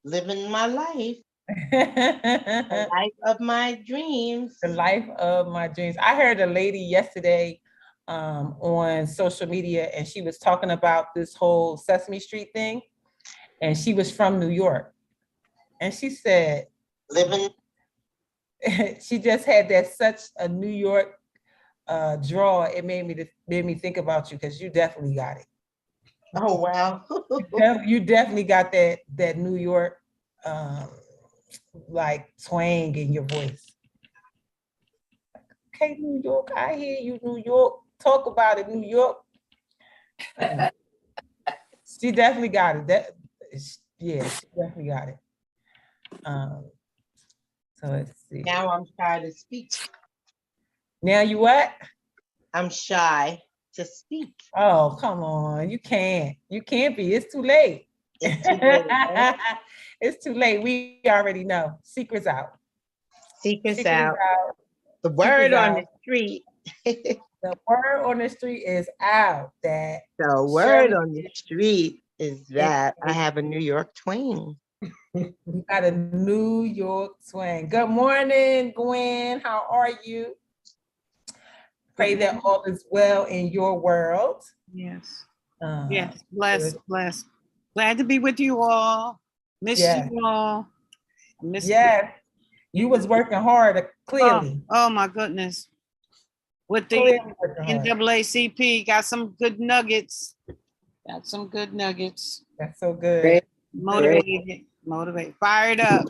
Living my life. The The life of my dreams. life of my dreams. I heard a lady yesterday on social media, and she was talking about this whole Sesame Street thing, and she was from New York. And she said, Living. she just had that such a New York draw. It made me think about you because you definitely got it. Oh, wow. You definitely got that New York um, like twang in your voice. Okay, New York, I hear you, New York. Talk about it, New York. She definitely got it. Yeah, she definitely got it. Um, so let's see. Now I'm shy to speak. Now you what? I'm shy to speak. Oh, come on. You can't. You can't be. It's too late. It's too late. Huh? It's too late. We already know. Secrets out. Secrets Secrets out. out. The Secrets word on out. the street. The word on the street is out that The word Shirley on the street is that I have a New York twang. you got a New York twang. Good morning, Gwen. How are you? Pray that all is well in your world. Yes. Uh, Yes. Blessed. Blessed. Glad to be with you all. Miss yeah. you all. Miss Yes. You was working hard, clearly. Oh my goodness. With the Clearly working hard. NAACP, got some good nuggets. Got some good nuggets. That's so good. Great, Motivate. Fired up.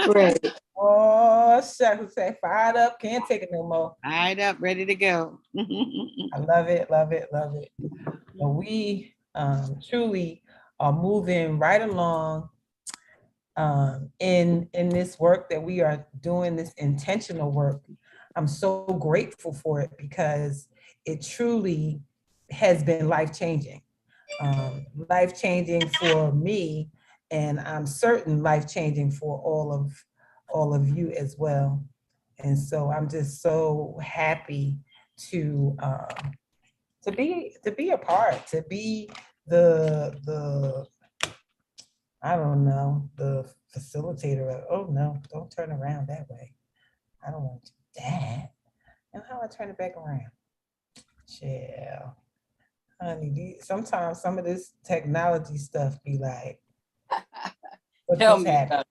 great. Oh, shucks. Say fired up. Can't take it no more. Fired up, ready to go. I love it, love it, love it. So we truly are moving right along in this work that we are doing, this intentional work. I'm so grateful for it because it truly has been life-changing. Life-changing for me, and I'm certain life-changing for all of you as well. And so I'm just so happy to be a part, to be the I don't know, the facilitator. Oh no, don't turn around that way. I don't want to do that. And how I turn it back around? Chill. Honey, sometimes some of this technology stuff be like, what Tell just me happened?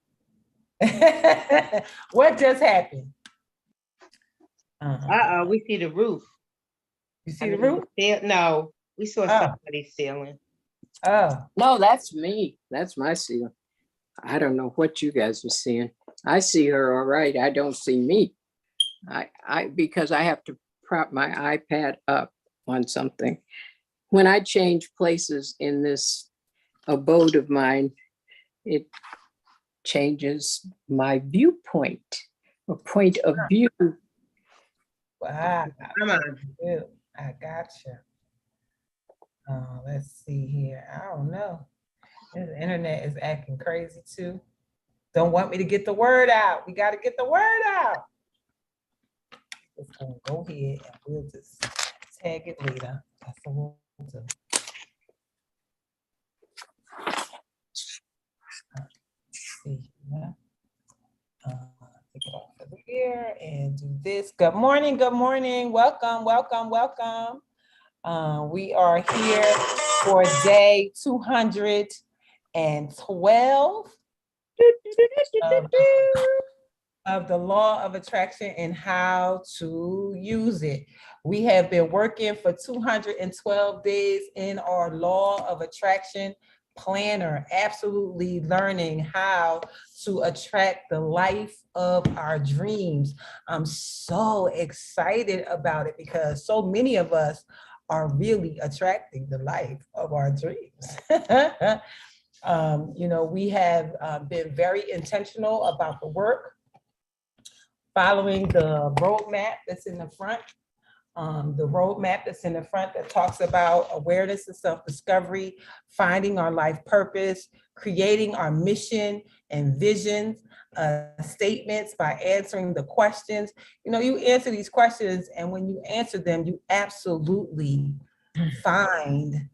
about What just happened? We see the roof. You see the roof? No, we saw Oh. somebody sailing. Oh, No, that's me. That's my ceiling. I don't know what you guys are seeing. I see her all right. I don't see me. I because I have to prop my iPad up on something. When I change places in this abode of mine, it changes my viewpoint, a point of view. wow. Come on. Good. I gotcha. Let's see here. I don't know. The internet is acting crazy too. Don't want me to get the word out. We got to get the word out. Just gonna go ahead and we'll just tag it later. That's what we'll do. See, yeah. Take it off of here and do this. Good morning. Good morning. Welcome. Welcome. Welcome. We are here for day 212 of the law of attraction and how to use it. We have been working for 212 days in our law of attraction planner, absolutely learning how to attract the life of our dreams. I'm so excited about it because so many of us are really attracting the life of our dreams. We have been very intentional about the work, following the roadmap that's in the front. The roadmap that's in the front that talks about awareness and self-discovery, finding our life purpose, creating our mission and visions, statements by answering the questions. You answer these questions, and when you answer them, you absolutely find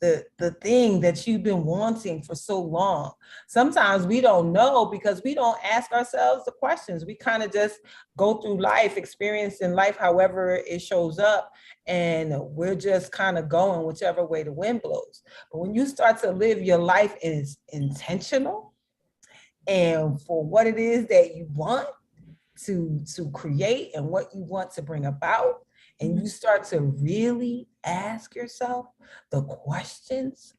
the thing that you've been wanting for so long. Sometimes we don't know because we don't ask ourselves the questions. We kind of just go through life, experiencing life however it shows up, and we're just kind of going whichever way the wind blows. But when you start to live your life as intentional and for what it is that you want to create and what you want to bring about, and you start to really ask yourself the questions,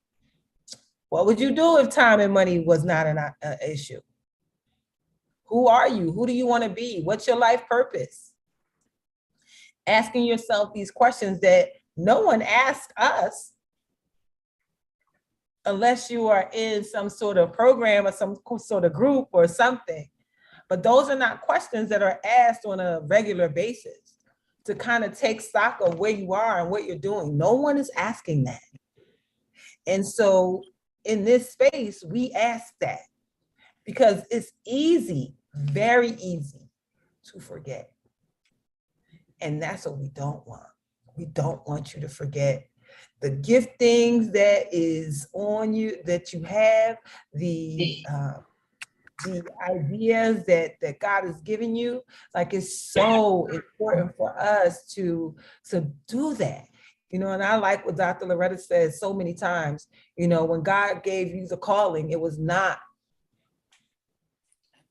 what would you do if time and money was not an issue? Who are you? Who do you want to be? What's your life purpose? Asking yourself these questions that no one asks us unless you are in some sort of program or some sort of group or something. But those are not questions that are asked on a regular basis to kind of take stock of where you are and what you're doing. No one is asking that. And so in this space, we ask that because it's easy, very easy to forget. And that's what we don't want. We don't want you to forget the giftings that is on you, that you have, the ideas that God has given you. Like, it's so important for us to do that. You know, and I like what Dr. Loretta says so many times, you know, when God gave you the calling, it was not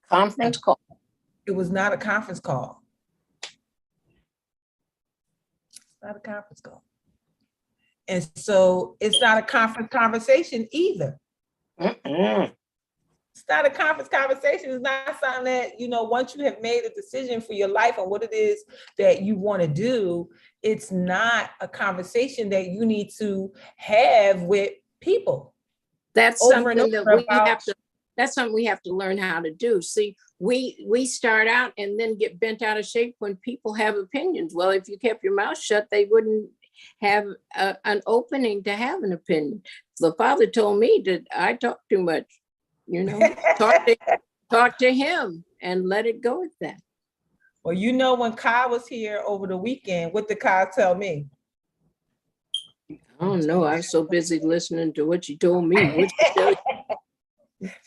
Conference call. It was not a conference call. It's not a conference call. And so it's not a conference conversation either. It's not a conference conversation. It's not something that, you know, once you have made a decision for your life and what it is that you want to do, it's not a conversation that you need to have with people. That's Over and something that over we about- have to, that's something we have to learn how to do. See, we start out and then get bent out of shape when people have opinions. Well, if you kept your mouth shut, they wouldn't have an opening to have an opinion. The father told me that I talk too much, you know, talk to him and let it go at that. Well, you know, when Kai was here over the weekend, what did Kai tell me? I don't know. I was so busy listening to what you told me. What she tell you?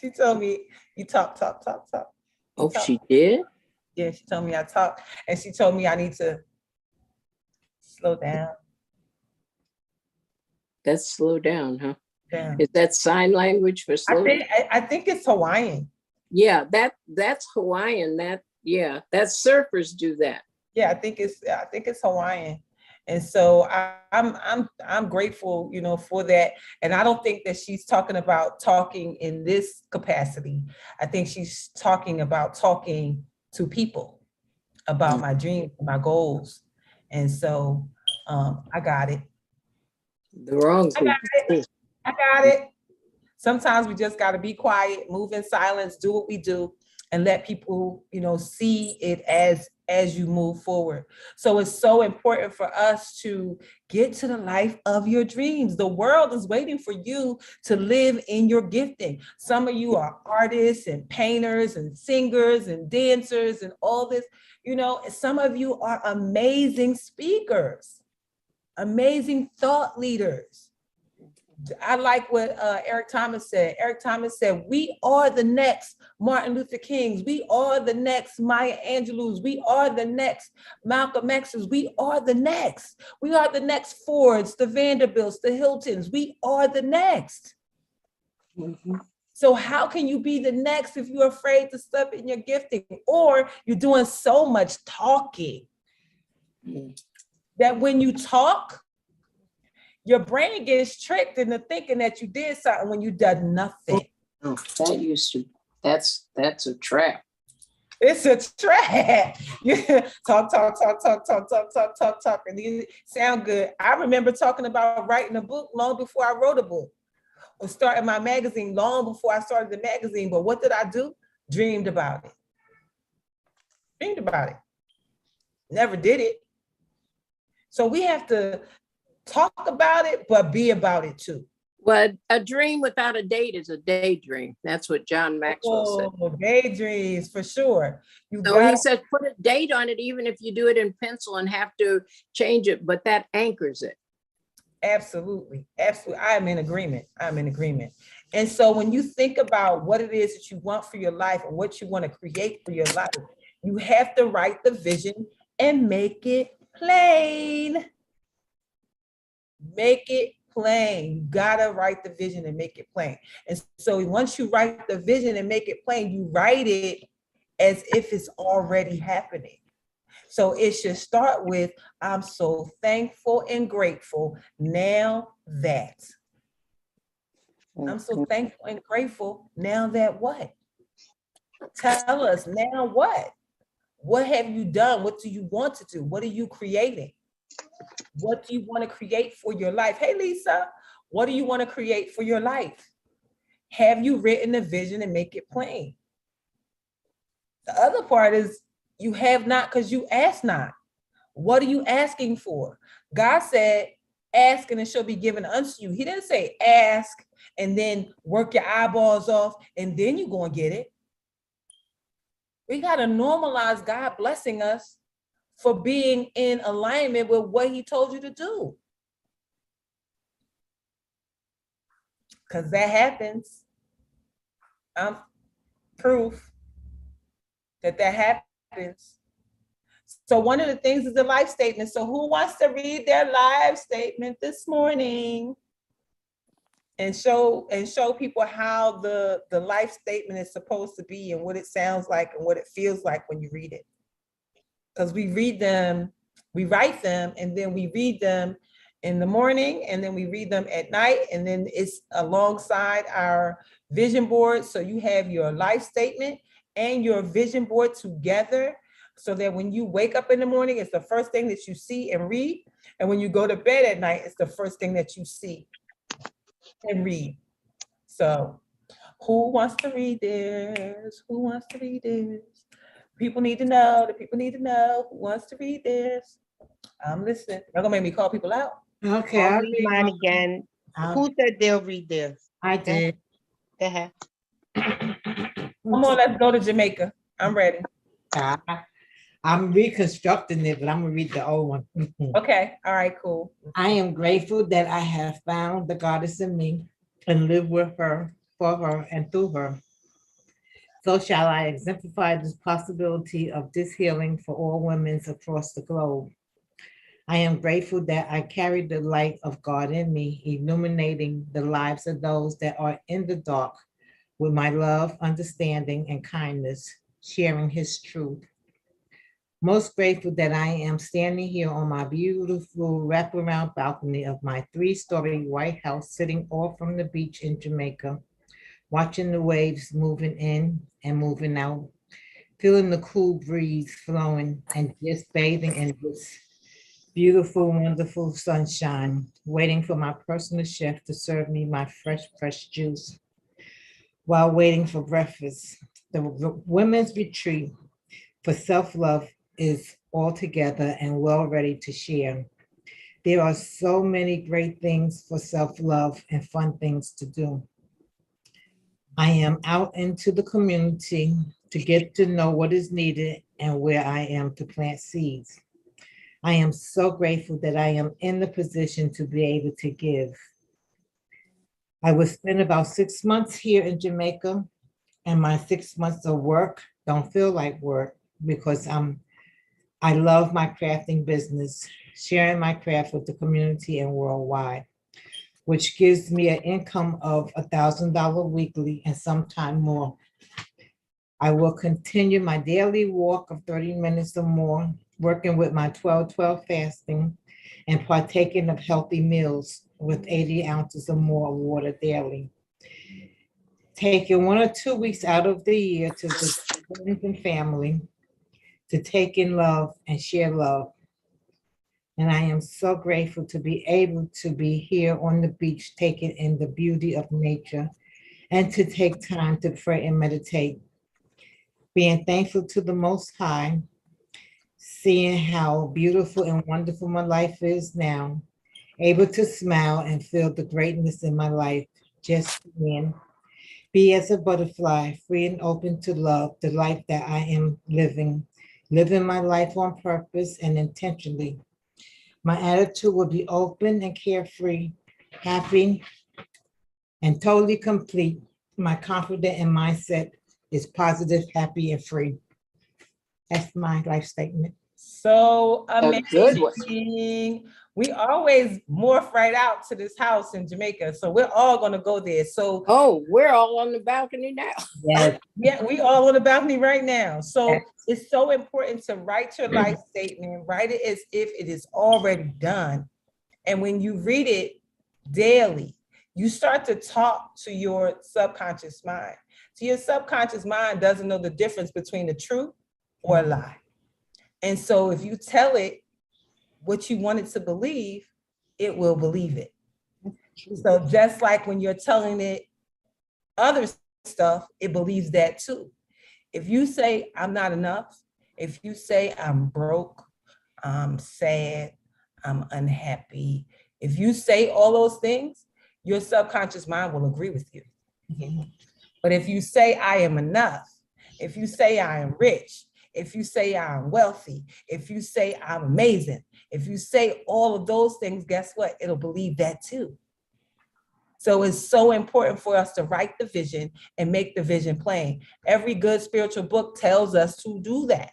She told me, you talk. Oh, she did? Yeah, she told me I talk. And she told me I need to slow down. That's slow down, huh? Down. Is that sign language for slow down? I think it's Hawaiian. Yeah, that's Hawaiian. That surfers do that. Yeah, I think it's Hawaiian. And so I'm grateful, you know, for that. And I don't think that she's talking about talking in this capacity. I think she's talking about talking to people about my dreams, my goals. And so I got it. The wrong people. I got it. Sometimes we just got to be quiet, move in silence, do what we do, and let people, you know, see it as you move forward. So it's so important for us to get to the life of your dreams. The world is waiting for you to live in your gifting. Some of you are artists and painters and singers and dancers and all this, you know, some of you are amazing speakers, amazing thought leaders. I like what Eric Thomas said. Eric Thomas said, we are the next Martin Luther Kings. We are the next Maya Angelou's. We are the next Malcolm X's. We are the next. We are the next Fords, the Vanderbilts, the Hiltons. We are the next. Mm-hmm. So how can you be the next if you're afraid to step in your gifting, or you're doing so much talking that when you talk, your brain gets tricked into thinking that you did something when you done nothing. Oh, that's a trap. It's a trap. Talk, and you sound good. I remember talking about writing a book long before I wrote a book, or starting my magazine long before I started the magazine. But what did I do? Dreamed about it. Never did it. So we have to talk about it, but be about it too. Well, a dream without a date is a daydream. That's what John Maxwell said. Daydreams, for sure. He says put a date on it, even if you do it in pencil and have to change it, but that anchors it. Absolutely. Absolutely. I'm in agreement. I'm in agreement. And so when you think about what it is that you want for your life and what you want to create for your life, you have to write the vision and make it plain. Make it plain. You gotta write the vision and make it plain. And so once you write the vision and make it plain, you write it as if it's already happening. So it should start with, I'm so thankful and grateful now that. I'm so thankful and grateful now that what? Tell us now what? What have you done? What do you want to do? What are you creating? What do you want to create for your life? Hey, Lisa, what do you want to create for your life? Have you written a vision and make it plain? The other part is you have not because you ask not. What are you asking for? God said, ask and it shall be given unto you. He didn't say ask and then work your eyeballs off and then you're going to get it. We got to normalize God blessing us for being in alignment with what he told you to do. Because that happens. I'm proof that happens. So one of the things is the life statement. So who wants to read their life statement this morning? And show people how the life statement is supposed to be and what it sounds like and what it feels like when you read it. Because we read them, we write them, and then we read them in the morning, and then we read them at night, and then it's alongside our vision board. So you have your life statement and your vision board together so that when you wake up in the morning, it's the first thing that you see and read. And when you go to bed at night, it's the first thing that you see and read. So who wants to read this? Who wants to read this? People need to know. The people need to know who wants to read this. I'm listening. You're gonna make me call people out. Okay, I'll I'll read read mine mine. again. I'll- Who said they'll read theirs? I did. Go ahead. Come on, let's go to Jamaica. I'm ready. I'm reconstructing it, but I'm gonna read the old one. Okay. All right, cool. I am grateful that I have found the goddess in me and live with her, for her, and through her. So shall I exemplify this possibility of this healing for all women across the globe. I am grateful that I carry the light of God in me, illuminating the lives of those that are in the dark with my love, understanding, and kindness, sharing his truth. Most grateful that I am standing here on my beautiful wraparound balcony of my 3-story white house, sitting off from the beach in Jamaica, watching the waves moving in and moving out, feeling the cool breeze flowing and just bathing in this beautiful, wonderful sunshine, waiting for my personal chef to serve me my fresh juice while waiting for breakfast. The women's retreat for self-love is all together and well ready to share. There are so many great things for self-love and fun things to do. I am out into the community to get to know what is needed and where I am to plant seeds. I am so grateful that I am in the position to be able to give. I will spend about 6 months here in Jamaica, and my 6 months of work don't feel like work because I love my crafting business, sharing my craft with the community and worldwide, which gives me an income of $1,000 weekly and sometime more. I will continue my daily walk of 30 minutes or more, working with my 12-12 fasting and partaking of healthy meals with 80 ounces or more of water daily. Taking 1 or 2 weeks out of the year to visit friends and family, to take in love and share love. And I am so grateful to be able to be here on the beach, taking in the beauty of nature and to take time to pray and meditate. Being thankful to the Most High, seeing how beautiful and wonderful my life is now, able to smile and feel the greatness in my life, just being, be as a butterfly, free and open to love, the life that I am living my life on purpose and intentionally. My attitude will be open and carefree, happy, and totally complete. My confident and mindset is positive, happy, and free. That's my life statement. So A good one. amazing. We always morph right out to this house in Jamaica. So we're all going to go there. So Oh, we're all on the balcony now. Yes. yeah, we all on the balcony right now. So Yes. it's so important to write your life statement, write it as if it is already done. And when you read it daily, you start to talk to your subconscious mind. So your subconscious mind doesn't know the difference between the truth or a lie. And so if you tell it what you want it to believe, it will believe it. So just like when you're telling it other stuff, it believes that too. If you say, I'm not enough, if you say, I'm broke, I'm sad, I'm unhappy, if you say all those things, your subconscious mind will agree with you. But if you say, I am enough, if you say, I am rich, if you say I'm wealthy, if you say I'm amazing, if you say all of those things, guess what? It'll believe that too. So it's so important for us to write the vision and make the vision plain. Every good spiritual book tells us to do that,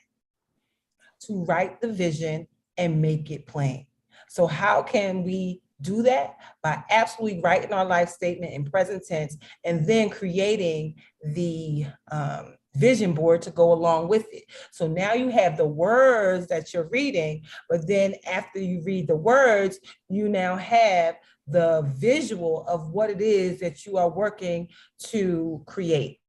to write the vision and make it plain. So how can we do that? By absolutely writing our life statement in present tense and then creating the vision board to go along with it. So now you have the words that you're reading, but then after you read the words, you now have the visual of what it is that you are working to create.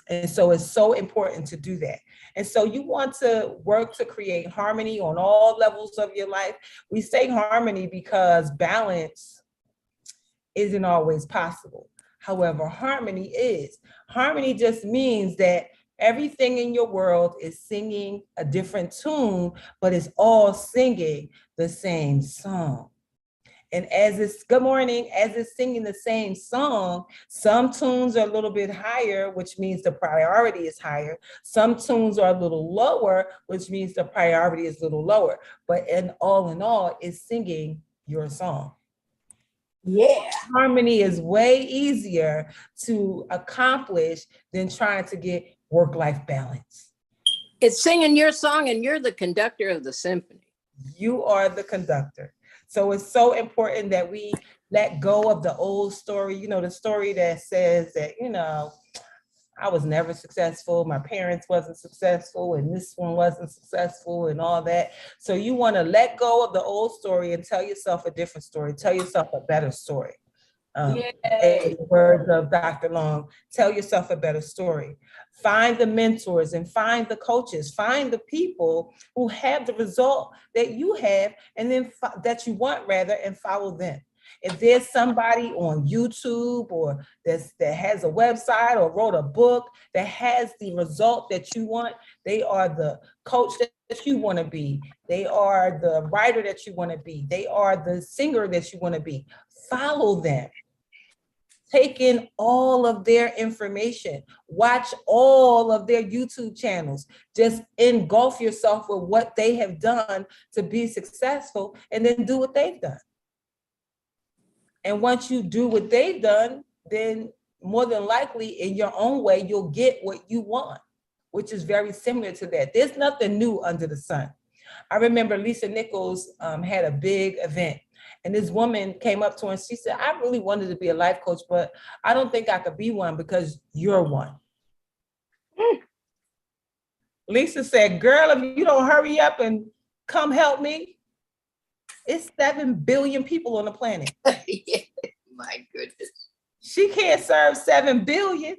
And so it's so important to do that. And so you want to work to create harmony on all levels of your life. We say harmony because balance isn't always possible. However, harmony is. Harmony just means that everything in your world is singing a different tune, but it's all singing the same song. And as it's, good morning, as it's singing the same song, some tunes are a little bit higher, which means the priority is higher. Some tunes are a little lower, which means the priority is a little lower. But in all, it's singing your song. Yeah. Harmony is way easier to accomplish than trying to get work-life balance. It's singing your song and you're the conductor of the symphony. You are the conductor. So it's so important that we let go of the old story, you know, the story that says that, you know, I was never successful, my parents wasn't successful, and this one wasn't successful and all that. So you want to let go of the old story and tell yourself a different story, tell yourself a better story. In the words of Dr. Long, tell yourself a better story. Find the mentors and find the coaches, find the people who have the result that you have and then that you want rather, and follow them. If there's somebody on YouTube or that has a website or wrote a book that has the result that you want, they are the coach that you want to be. They are the writer that you want to be. They are the singer that you want to be. Follow them. Take in all of their information, watch all of their YouTube channels, just engulf yourself with what they have done to be successful, and then do what they've done. And once you do what they've done, then more than likely in your own way, you'll get what you want, which is very similar to that. There's nothing new under the sun. I remember Lisa Nichols had a big event. And this woman came up to her and she said, I really wanted to be a life coach, but I don't think I could be one because you're one. Lisa said, girl, if you don't hurry up and come help me, it's 7 billion people on the planet. Yeah, my goodness. She can't serve 7 billion.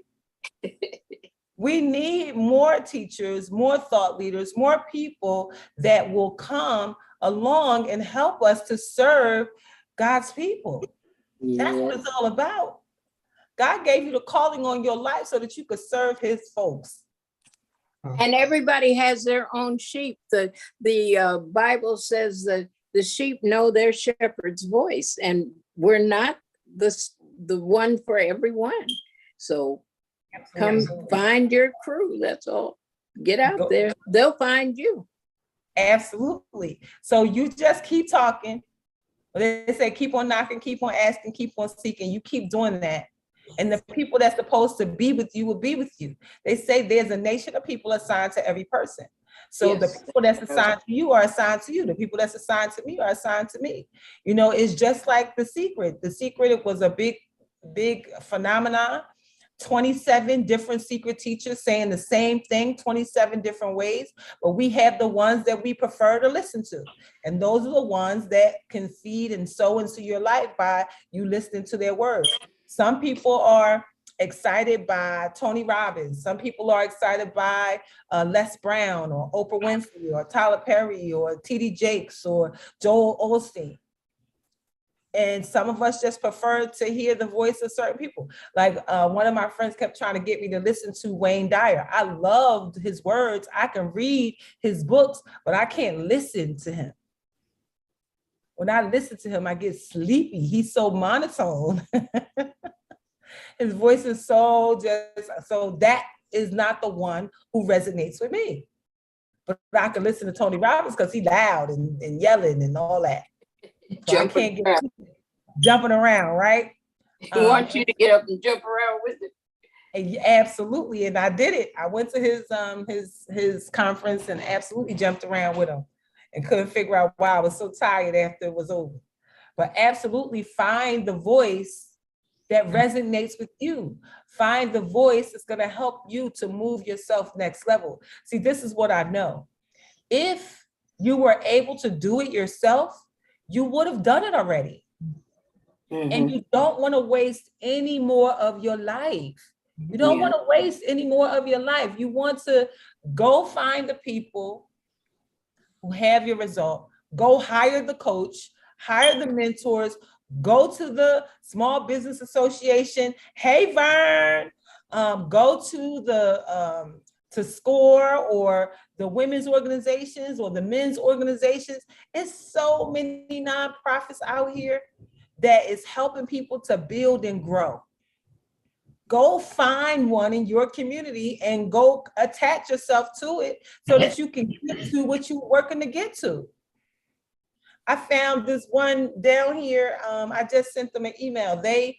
We need more teachers, more thought leaders, more people that will come along and help us to serve God's people. That's what it's all about. God gave you the calling on your life so that you could serve his folks. And everybody has their own sheep. The Bible says that the sheep know their shepherd's voice, and we're not the one for everyone. So come find your crew. That's all. Get out there. They'll find you. Absolutely. So you just keep talking, But they say, keep on knocking, keep on asking, keep on seeking. You keep doing that. And the people that's supposed to be with you will be with you. They say there's a nation of people assigned to every person. So the Yes. people that's assigned to you are assigned to you. The people that's assigned to me are assigned to me. You know, it's just like The Secret. The Secret, it was a big phenomenon. 27 different secret teachers saying the same thing 27 different ways, but we have the ones that we prefer to listen to. And those are the ones that can feed and sow into your life by you listening to their words. Some people are excited by Tony Robbins. Some people are excited by Les Brown or Oprah Winfrey or Tyler Perry or TD Jakes or Joel Osteen. And some of us just prefer to hear the voice of certain people. Like one of my friends kept trying to get me to listen to Wayne Dyer. I loved his words. I can read his books, but I can't listen to him. When I listen to him, I get sleepy. He's so monotone. His voice is so that is not the one who resonates with me. But I can listen to Tony Robbins because he's loud and yelling and all that. So I can't get jumping around, right? He wants you to get up and jump around with it. And absolutely, and I did it. I went to his conference and absolutely jumped around with him, and couldn't figure out why I was so tired after it was over. But absolutely, find the voice that resonates with you. Find the voice that's going to help you to move yourself next level. See, this is what I know. If you were able to do it yourself, you would have done it already. Mm-hmm. And you don't want to waste any more of your life. You don't want to waste any more of your life. You want to go find the people who have your result. Go hire the coach, hire the mentors, go to the Small Business Association. Hey, Vern, go to the to SCORE or the women's organizations or the men's organizations. It's so many nonprofits out here that is helping people to build and grow. Go find one in your community and go attach yourself to it so that you can get to what you're working to get to. I found this one down here. I just sent them an email. They,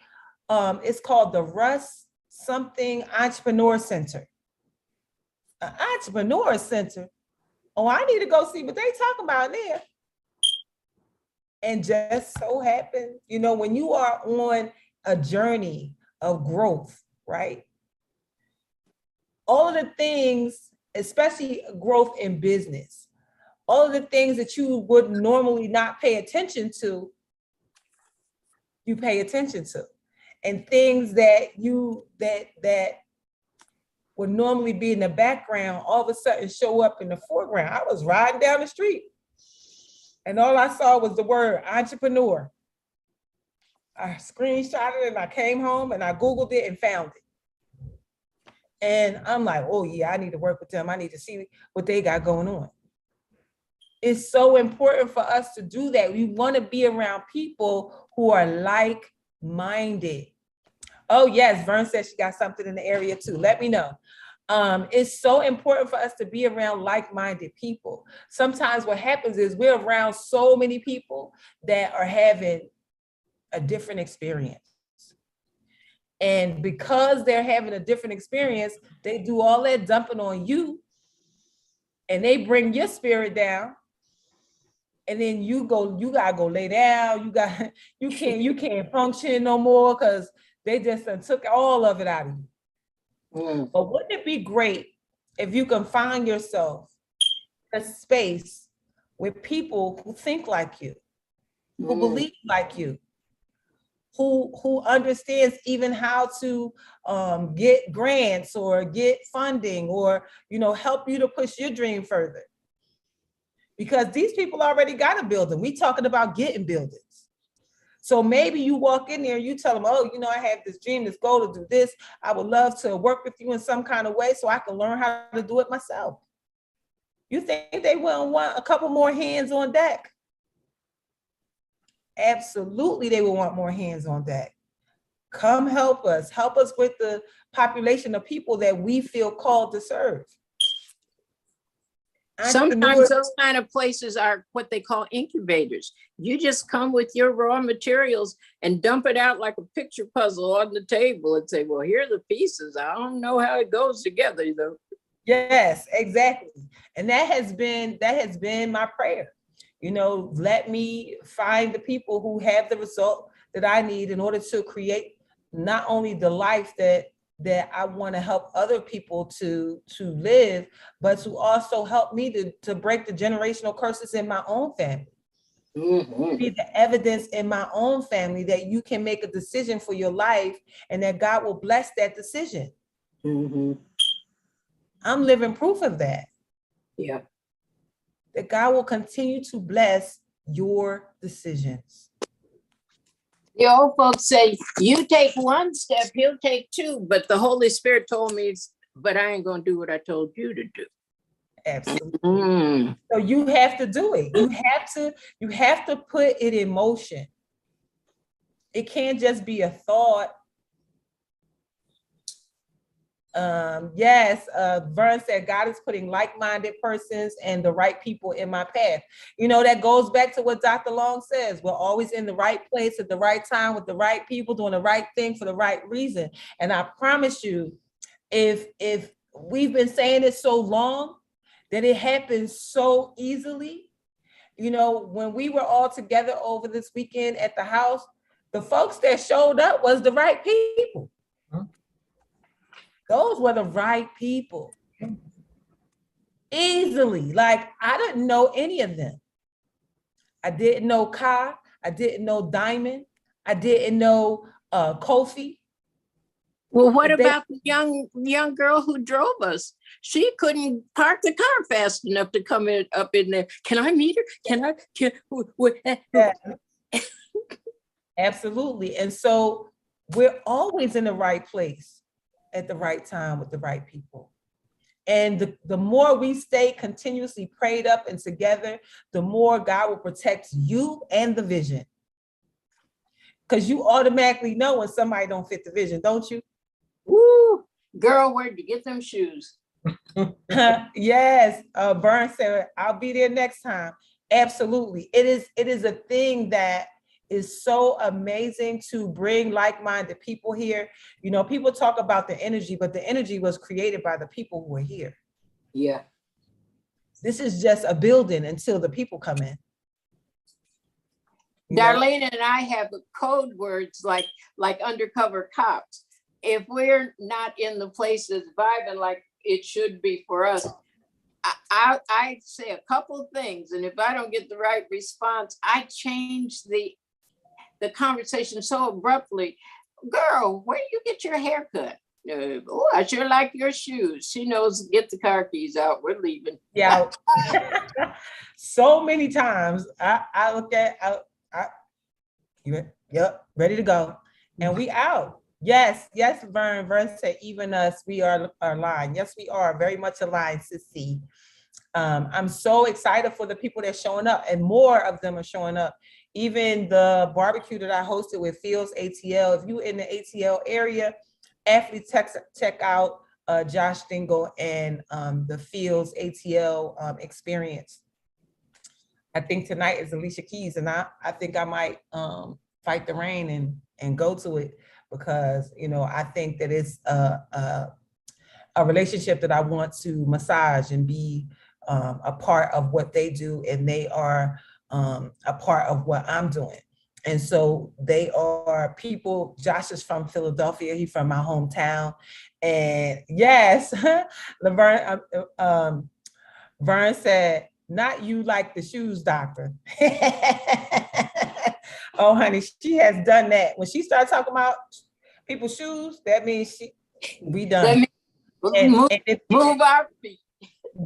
it's called the Russ something Entrepreneur Center. An Entrepreneur Center. Oh, I need to go see what they talking about there. And just so happened, you know, when you are on a journey of growth, right? All of the things, especially growth in business, all of the things that you would normally not pay attention to, you pay attention to. And things that that would normally be in the background, all of a sudden show up in the foreground. I was riding down the street and all I saw was the word entrepreneur. I screenshotted it and I came home and I Googled it and found it. And I'm like, oh yeah, I need to work with them. I need to see what they got going on. It's so important for us to do that. We want to be around people who are like-minded. Oh yes, Vern says she got something in the area too. Let me know. It's so important for us to be around like-minded people. Sometimes what happens is we're around so many people that are having a different experience. And because they're having a different experience, they do all that dumping on you and they bring your spirit down. And then you gotta go lay down. You can't function no more because they just took all of it out of you. But wouldn't it be great if you can find yourself a space with people who think like you, who believe like you, who understands even how to get grants or get funding or, you know, help you to push your dream further. Because these people already got a building. We talking about getting buildings. So maybe you walk in there, you tell them, oh, you know, I have this dream, this goal to do this. I would love to work with you in some kind of way so I can learn how to do it myself. You think they wouldn't want a couple more hands on deck? Absolutely, they will want more hands on deck. Come help us with the population of people that we feel called to serve. Sometimes Entrepreneurs, those kind of places are what they call incubators. You just come with your raw materials and dump it out like a picture puzzle on the table and say, well, here are the pieces. I don't know how it goes together, though. yes, exactly. And that has been my prayer. You know, let me find the people who have the result that I need in order to create not only the life that I want to help other people to live, but to also help me to break the generational curses in my own family. Mhm. Be the evidence in my own family that you can make a decision for your life and that God will bless that decision. Mhm. I'm living proof of that. Yeah. That God will continue to bless your decisions. The old folks say, you take one step, he'll take two. But the Holy Spirit told me, but I ain't going to do what I told you to do. Absolutely. Mm. So you have to do it. You have to put it in motion. It can't just be a thought. Yes, Vern said God is putting like-minded persons and the right people in my path. You know, that goes back to what Dr. Long says. We're always in the right place at the right time with the right people doing the right thing for the right reason. And I promise you, if we've been saying it so long that it happens so easily. You know, when we were all together over this weekend at the house, the folks that showed up was the right people. Those were the right people. Easily. Like, I didn't know any of them. I didn't know Kai. I didn't know Diamond. I didn't know Kofi. Well, what But they- about the young girl who drove us? She couldn't park the car fast enough to come up in there. Can I meet her? Yeah. Absolutely. And so we're always in the right place at the right time with the right people. And the more we stay continuously prayed up and together, the more God will protect you and the vision. Because you automatically know when somebody don't fit the vision, don't you? Woo, girl, where'd you get them shoes? Yes, Vern said, I'll be there next time. Absolutely. It is a thing that is so amazing to bring like-minded people here. You know, people talk about the energy, but the energy was created by the people who are here. Yeah. This is just a building until the people come in. You know? Darlaina and I have code words like undercover cops. If we're not in the places vibing like it should be for us, I say a couple things, and if I don't get the right response, I change the conversation so abruptly. Girl, where do you get your haircut? Oh, I sure like your shoes. She knows, get the car keys out. We're leaving. Yeah. So many times I look at, yep, ready to go. And we out. Yes, Vern. Vern said, even us, we are aligned. Yes, we are very much aligned, Sissy. I'm so excited for the people that's showing up, and more of them are showing up. Even the barbecue that I hosted with Fields ATL. If you in the ATL area, athletes check out Josh Dingle and the Fields ATL experience. I think tonight is Alicia Keys, and I think I might fight the rain and go to it, because you know I think that it's a relationship that I want to massage and be a part of what they do, and they are a part of what I'm doing. And so they are people. Josh is from Philadelphia. He's from my hometown. And yes, Laverne, Vern said, not you like the shoes doctor. Oh, honey, she has done that. When she started talking about people's shoes, that means we done. Move our feet.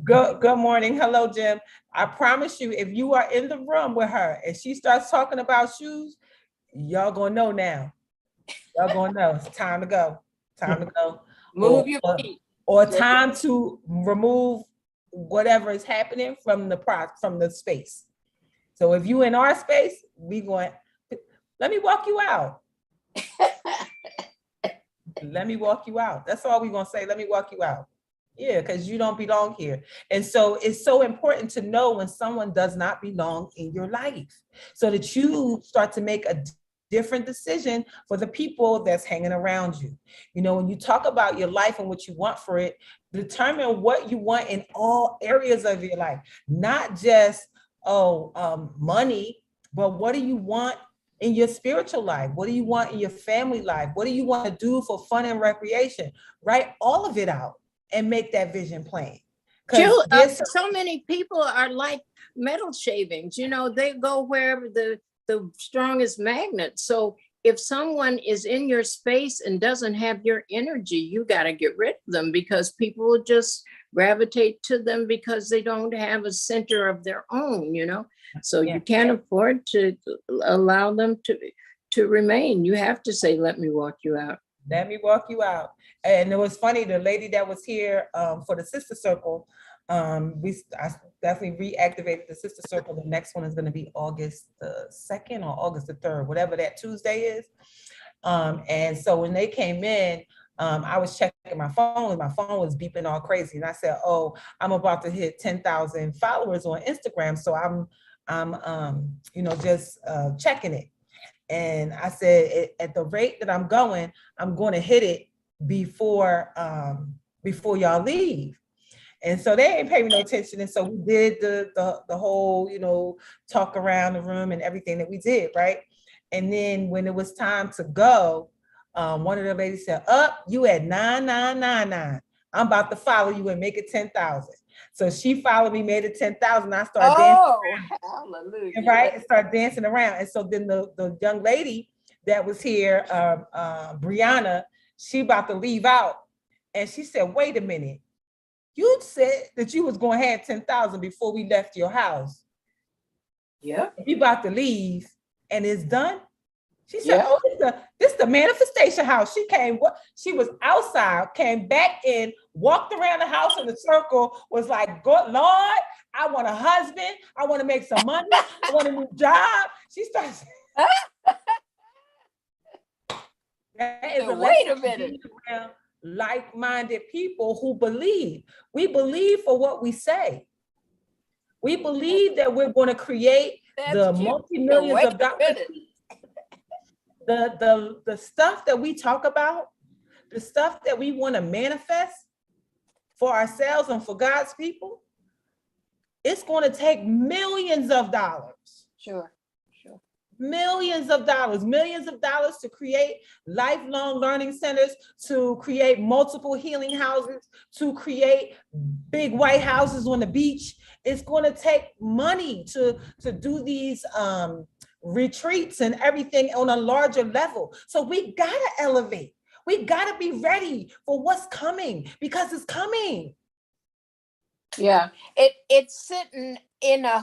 Good morning. Hello, Jim. I promise you, if you are in the room with her and she starts talking about shoes, y'all gonna know now. Y'all gonna know it's time to go. Time to go. Move your feet. Or time to remove whatever is happening from the space. So if you in our space, let me walk you out. Let me walk you out. That's all we're gonna say. Let me walk you out. Yeah, because you don't belong here. And so it's so important to know when someone does not belong in your life so that you start to make a different decision for the people that's hanging around you. You know, when you talk about your life and what you want for it, determine what you want in all areas of your life, not just, money, but what do you want in your spiritual life? What do you want in your family life? What do you want to do for fun and recreation? Write all of it out and make that vision plain. Jill, so many people are like metal shavings, you know, they go wherever the strongest magnet. So if someone is in your space and doesn't have your energy, you got to get rid of them, because people will just gravitate to them because they don't have a center of their own, you know. So you can't afford to allow them to remain. You have to say, let me walk you out. Let me walk you out. And it was funny, the lady that was here for the Sister Circle, I definitely reactivated the Sister Circle. The next one is going to be August the 2nd or August the 3rd, whatever that Tuesday is. And so when they came in, I was checking my phone and my phone was beeping all crazy. And I said, oh, I'm about to hit 10,000 followers on Instagram. So I'm just checking it. And I said, at the rate that I'm going to hit it before y'all leave. And so they ain't pay me no attention. And so we did the whole, talk around the room and everything that we did, right? And then when it was time to go, one of the ladies said, you at 9,999. I'm about to follow you and make it 10,000. So she followed me, made it 10,000. I started dancing. Hallelujah. Right, and start dancing around. And so then the young lady that was here, Brianna, she about to leave out, and she said, wait a minute, you said that you was going to have 10,000 before we left your house. Yeah. You about to leave and it's done? She said, this the manifestation house. She was outside, came back in, walked around the house in a circle, was like, God, Lord, I want a husband. I want to make some money. I want a new job. She starts. Wait a minute. Like-minded people who believe. We believe for what we say. We believe that we're going to create the multi-millions of dollars. The stuff that we talk about, the stuff that we want to manifest for ourselves and for God's people, it's going to take millions of dollars. Sure. Millions of dollars to create lifelong learning centers, to create multiple healing houses, to create big white houses on the beach. It's going to take money to do these retreats and everything on a larger level. So we got to elevate. We got to be ready for what's coming, because it's coming. Yeah, it's sitting in a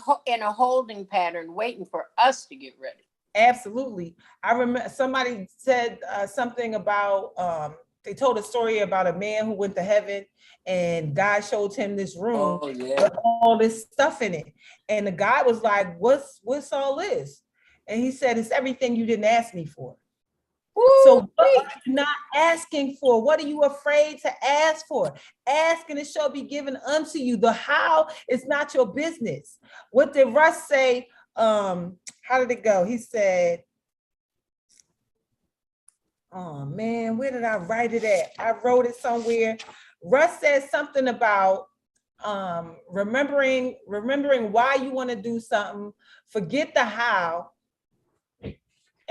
holding pattern, waiting for us to get ready. Absolutely. I remember somebody said something about, they told a story about a man who went to heaven and God showed him this room with all this stuff in it. And the guy was like, what's all this? And he said, it's everything you didn't ask me for. Ooh, so what are you not asking for? What are you afraid to ask for? Ask and it shall be given unto you. The how is not your business. What did Russ say? How did it go? He said, oh man, where did I write it at? I wrote it somewhere. Russ said something about remembering why you want to do something, forget the how,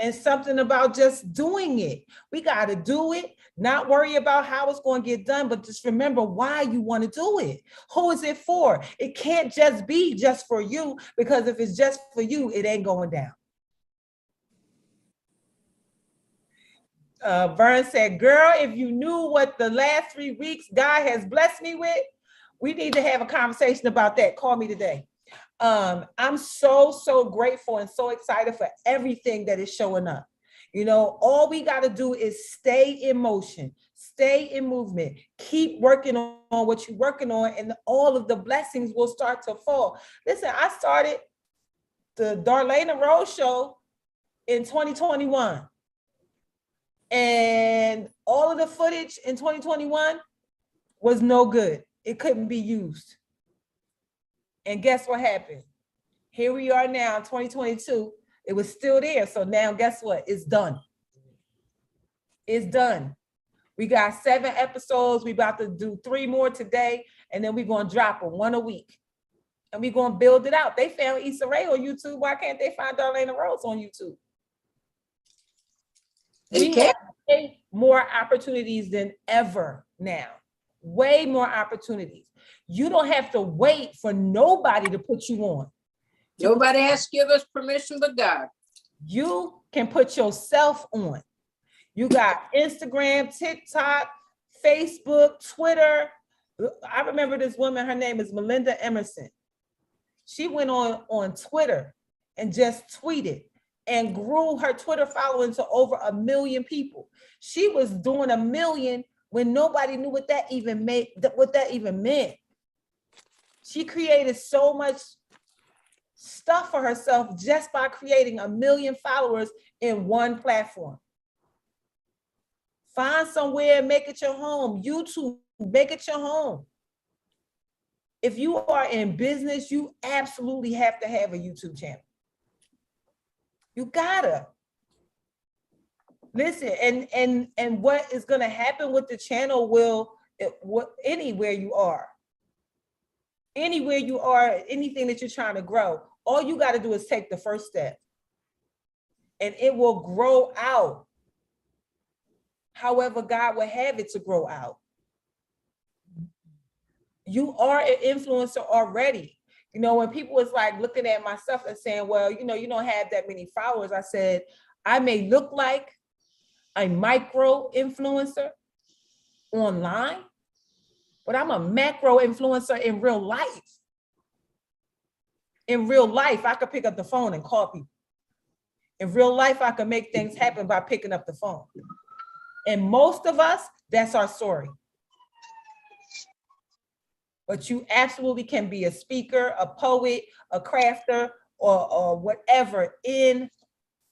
and something about just doing it. We got to do it, not worry about how it's going to get done, but just remember why you want to do it. Who is it for? It can't just be just for you, because if it's just for you, it ain't going down. Vern said, girl, if you knew what the last 3 weeks God has blessed me with, we need to have a conversation about that. Call me today. I'm so grateful and so excited for everything that is showing up. You know, all we got to do is stay in motion, stay in movement, keep working on what you're working on, and all of the blessings will start to fall. Listen, I started the Darlaina Road Show in 2021. And all of the footage in 2021 was no good. it couldn't be used. And guess what happened? Here we are now, 2022. It was still there. So now guess what? It's done. It's done. We got 7 episodes. We about to do 3 more today. And then we're going to drop them 1 a week. And we're going to build it out. They found Issa Rae on YouTube. Why can't they find Darlaina Rose on YouTube? They We can. have way more opportunities than ever now. Way more opportunities. You don't have to wait for nobody to put you on. Nobody has to give us permission but God. You can put yourself on. You got Instagram, TikTok, Facebook, Twitter. I remember this woman, her name is Melinda Emerson. She went on Twitter and just tweeted and grew her Twitter following to over 1 million people. She was doing 1 million when nobody knew what that even meant. She created so much stuff for herself just by creating 1 million followers in one platform. Find somewhere, make it your home. YouTube, make it your home. If you are in business, you absolutely have to have a YouTube channel. You gotta. Listen, and what is gonna happen with the channel anywhere you are, anything that you're trying to grow, all you gotta do is take the first step and it will grow out however God will have it to grow out. You are an influencer already. You know, when people was like looking at my stuff and saying, well, you know, you don't have that many followers. I said, I may look like a micro influencer online, but I'm a macro influencer in real life. In real life, I could pick up the phone and call people. In real life, I could make things happen by picking up the phone. And most of us, that's our story. But you absolutely can be a speaker, a poet, a crafter, or whatever in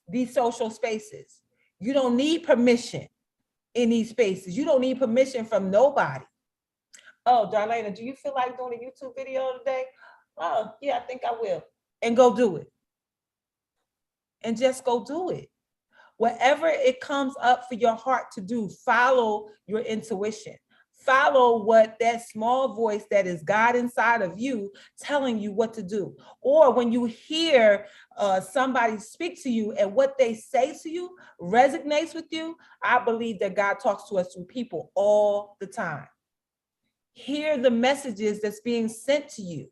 these social spaces. You don't need permission in these spaces. You don't need permission from nobody. Oh, Darlaina, do you feel like doing a YouTube video today? Oh, yeah, I think I will. And go do it. And just go do it. Whatever it comes up for your heart to do, follow your intuition. Follow what that small voice that is God inside of you telling you what to do. Or when you hear somebody speak to you and what they say to you resonates with you, I believe that God talks to us through people all the time. Hear the messages that's being sent to you.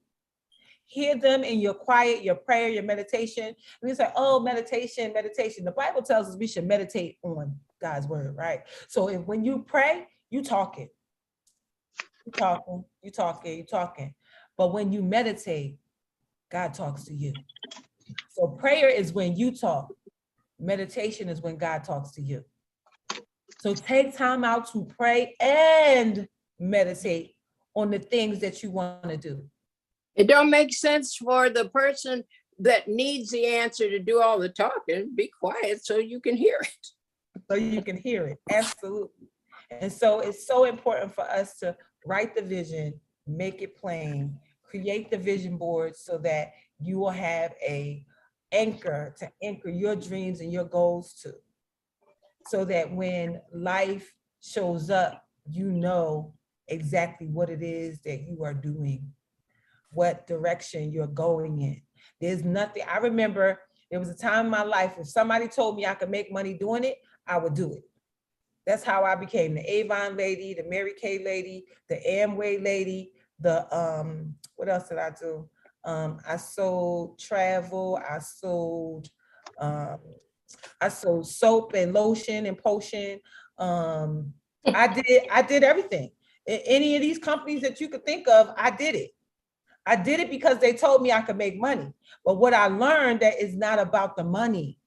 Hear them in your quiet, your prayer, your meditation. And you say, oh, meditation. The Bible tells us we should meditate on God's word, right? So when you pray, you talking. You're talking. But when you meditate, God talks to you. So prayer is when you talk. Meditation is when God talks to you. So take time out to pray and meditate on the things that you want to do. It don't make sense for the person that needs the answer to do all the talking. Be quiet so you can hear it. So you can hear it, absolutely. And so it's so important for us to write the vision, make it plain, create the vision board so that you will have a anchor to anchor your dreams and your goals to. So that when life shows up, you know exactly what it is that you are doing, what direction you're going in. There's nothing, I remember there was a time in my life, if somebody told me I could make money doing it, I would do it. That's how I became the Avon lady, the Mary Kay lady, the Amway lady, the, what else did I do? I sold travel, I sold soap and lotion and potion. I did everything. Any of these companies that you could think of, I did it. I did it because they told me I could make money. But what I learned that is not about the money.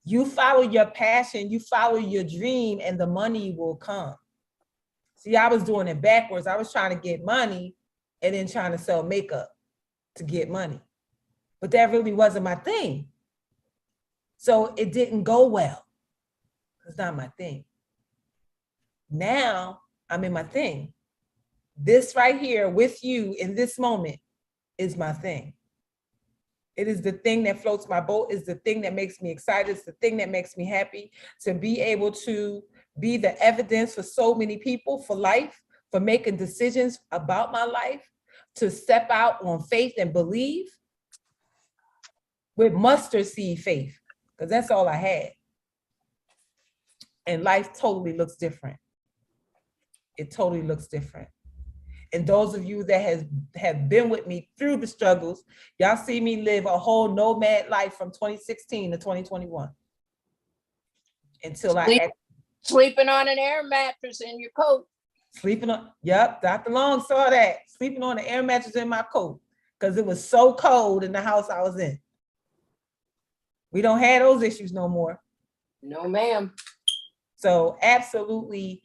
You follow your passion, you follow your dream, and the money will come. See, I was doing it backwards. I was trying to get money and then trying to sell makeup to get money. But that really wasn't my thing. So it didn't go well. It's not my thing. Now I'm in my thing. This right here with you in this moment is my thing. It is the thing that floats my boat, is the thing that makes me excited, it's the thing that makes me happy to be able to be the evidence for so many people for life, for making decisions about my life, to step out on faith and believe with mustard seed faith, because that's all I had. And life totally looks different. It totally looks different. And those of you that have been with me through the struggles, y'all see me live a whole nomad life from 2016 to 2021. Until Sleeping on an air mattress in your coat. sleeping on, yep, Dr. Long saw that. Sleeping on an air mattress in my coat because it was so cold in the house I was in. We don't have those issues no more. No, ma'am. So absolutely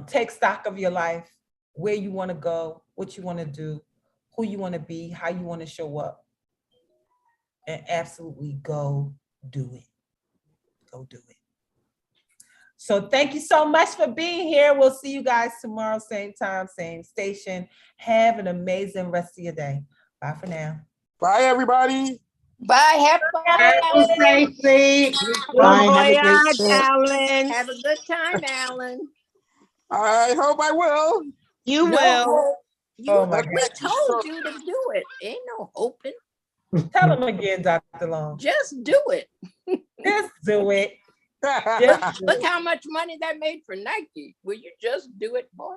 take stock of your life, where you want to go, what you want to do, who you want to be, how you want to show up. And absolutely go do it. Go do it. So thank you so much for being here. We'll see you guys tomorrow, same time, same station. Have an amazing rest of your day. Bye for now. Bye, everybody. Bye. Travel safely. Bye. Have a great trip. Alan. Have a good time, Alan. I hope I will. You No will. hope. Oh my We God. told you to do it. Ain't no hoping. Tell them again, Dr. Long. Just do it. Just do it. Just do Look it. how much money that made for Nike. Will you just do it, boy?